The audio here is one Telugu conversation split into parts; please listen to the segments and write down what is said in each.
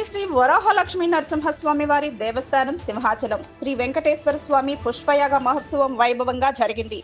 శ్రీ వరాహలక్ష్మీ నరసింహస్వామి వారి దేవస్థానం సింహాచలం శ్రీ వెంకటేశ్వర స్వామి పుష్పయాగ మహోత్సవం వైభవంగా జరిగింది.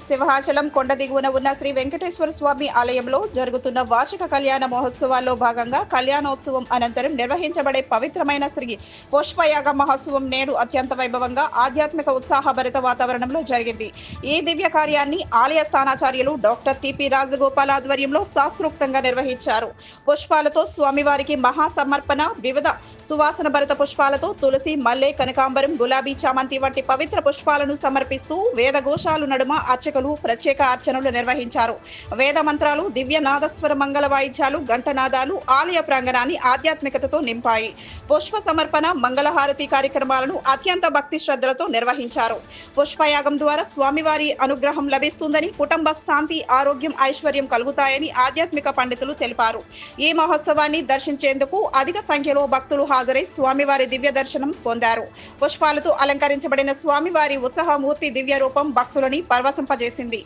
సింహాచలం కొండ దిగువన ఉన్న శ్రీ వెంకటేశ్వర స్వామి ఆలయంలో జరుగుతున్న వార్షిక కళ్యాణ మహోత్సవాల్లో భాగంగా కళ్యాణోత్సవం అనంతరం నిర్వహించబడే పవిత్రమైన శ్రీ పుష్పయాగ మహోత్సవం నేడు అత్యంత వైభవంగా ఆధ్యాత్మిక ఉత్సాహభరిత వాతావరణంలో జరిగింది. ఈ దివ్య కార్యాన్ని ఆలయ స్థానాచార్యులు డాక్టర్ టిపి రాజగోపాల్ ఆధ్వర్యంలో శాస్త్రోక్తంగా నిర్వహించారు. పుష్పాలతో స్వామివారికి మహాసమర్పణ, వివిధ సువాసన భరిత పుష్పాలతో తులసి, మల్లె, కనకాంబరం, గులాబీ, చామంతి వంటి పవిత్ర పుష్పాలను సమర్పిస్తూ వేదఘోషాలు నడుమ అర్చకులు ప్రత్యేక అర్చనలు నిర్వహించారు. వేద మంత్రాలు, దివ్య నాదస్వర మంగళ వాయిద్యాలు, ఘంటనాదాలు ఆలయ ప్రాంగణాన్ని ఆధ్యాత్మికతతో నింపాయి. పుష్ప సమర్పణ, మంగళహారతి కార్యక్రమాలను అత్యంత భక్తి శ్రద్ధలతో నిర్వహించారు. పుష్పయాగం ద్వారా స్వామివారి అనుగ్రహం లభిస్తుందని, కుటుంబ శాంతి, ఆరోగ్యం, ఐశ్వర్యం కలుగుతాయని ఆధ్యాత్మిక పండితులు తెలిపారు. ఈ మహోత్సవాన్ని దర్శించేందుకు అధిక సంఖ్యలో భక్తులు హాజరై స్వామివారి దివ్య దర్శనం పొందారు. పుష్పాలతో అలంకరించబడిన స్వామివారి ఉత్సవమూర్తి దివ్య రూపం భక్తులని పరవశింపజేసింది.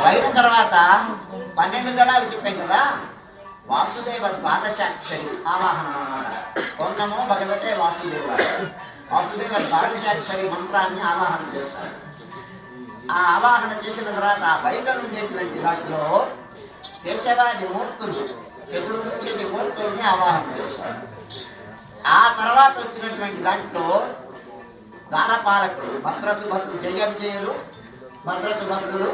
అయిన తర్వాత 12 దళాలు చెప్పాం కదా, వాసుదేవ ద్వాదశాక్షరి ఆవాహనం అన్నమాట. ఓం భగవతే వాసుదేవ, వాసుదేవ ద్వాదశాక్షరి మంత్రాన్ని ఆవాహన చేస్తారు. ఆ ఆవాహన చేసిన తర్వాత బయట ఉండేటువంటి వాటిలో కేశవాది మూర్తులు, చతుర్ముఖి మూర్తుల్ని ఆవాహన చేస్తారు. ఆ తర్వాత వచ్చినటువంటి దాంట్లో ద్వారపాలకులు, భద్రసుభద్రులు, జయ విజయులు, భద్రసుభద్రులు,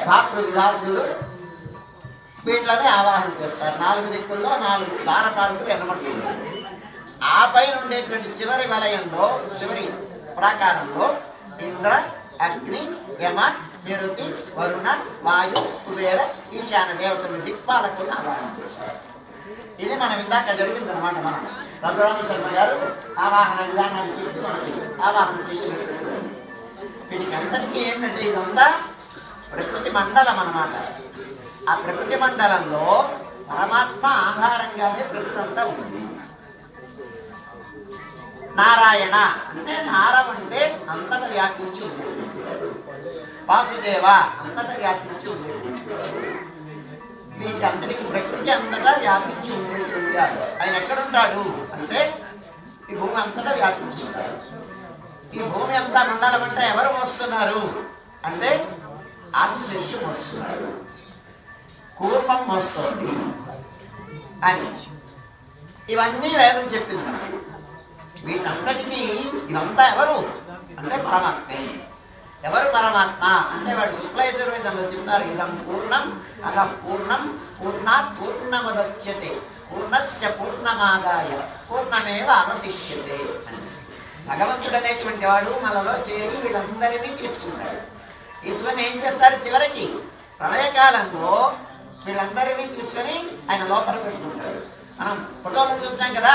భాతృ విరాజులు వీళ్ళని ఆవాహన చేస్తారు. 4 దిక్కుల్లో 4 ద్వారపాలకులు ఎన్నమంటారు. ఆ పైన ఉండేటువంటి చివరి వలయంలో, చివరి ప్రాకారంలో ఇంద్ర, అగ్ని, యమ, నిరుతి, వరుణ, వాయు, కుబేర, ఈశాన దేవతలు దిక్పాలకులు ఆవాహన చేస్తారు. ఇది మనం ఇందాక జరిగిందనమాట. మనం రఘురామ శర్మ గారు ఆవాహన విధానాన్ని చెప్పి మనకి ఆవాహన చేసినట్టు. వీటికి అంతటికీ ఏంటంటే ఇదంతా ప్రకృతి మండలం అన్నమాట. ఆ ప్రకృతి మండలంలో పరమాత్మ ఆధారంగానే ప్రకృతి అంతా ఉంది. నారాయణ అంటే నారం అంటే అంతటా వ్యాపించి ఉండేది. వాసుదేవ అంతటా వ్యాపించి ఉండేది. వీటంతటికి ప్రకృతి అంతటా వ్యాపించి ఉండేటువంటి ఆయన ఎక్కడుంటాడు అంటే ఈ భూమి అంతటా వ్యాపించి ఉంటాడు. ఈ భూమి అంతా మండలం అంటే ఎవరు మోస్తున్నారు అంటే ఆదిశేషుడు మోస్తున్నాడు, కూర్మం మోస్తోంది అని ఇవన్నీ వేదం చెప్పింది. వీటంతటికీ ఇదంతా ఎవరు అంటే పరమాత్మే. ఎవరు పరమాత్మ అంటే వాడు శుక్ల యజుర్వేదంలో చెప్తారు, ఇదం పూర్ణం అలా పూర్ణం పూర్ణాత్ పూర్ణమదచ్యతే పూర్ణస్య పూర్ణమాదాయ పూర్ణమేవ అవశిష్యతే. భగవంతుడు అనేటువంటి వాడు మనలో చేరి వీళ్ళందరినీ తీసుకుంటాడు. తీసుకొని ఏం చేస్తాడు, చివరికి ప్రళయకాలంలో వీళ్ళందరినీ తీసుకొని ఆయన లోపల పెట్టుకుంటాడు. మనం ఫోటోలో చూసినాం కదా,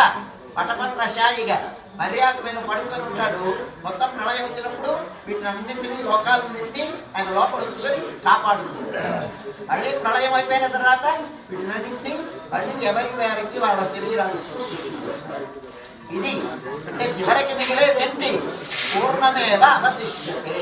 పటపత్ర షాయిగా మర్యాద మీద పడుకొని ఉంటాడు. మొత్తం ప్రళయం వచ్చినప్పుడు వీటినన్నింటినీ లోకాల నుండి ఆయన లోపల ఉంచుకొని కాపాడుకుంటాడు. మళ్ళీ ప్రళయం అయిపోయిన తర్వాత వీటినన్నింటినీ మళ్ళీ ఎవరి వారికి వాళ్ళ శరీరాలు సృష్టిస్తారు. ఇది అంటే చివరికి మిగిలేదేంటి, పూర్ణమేవ అవశిష్యతే.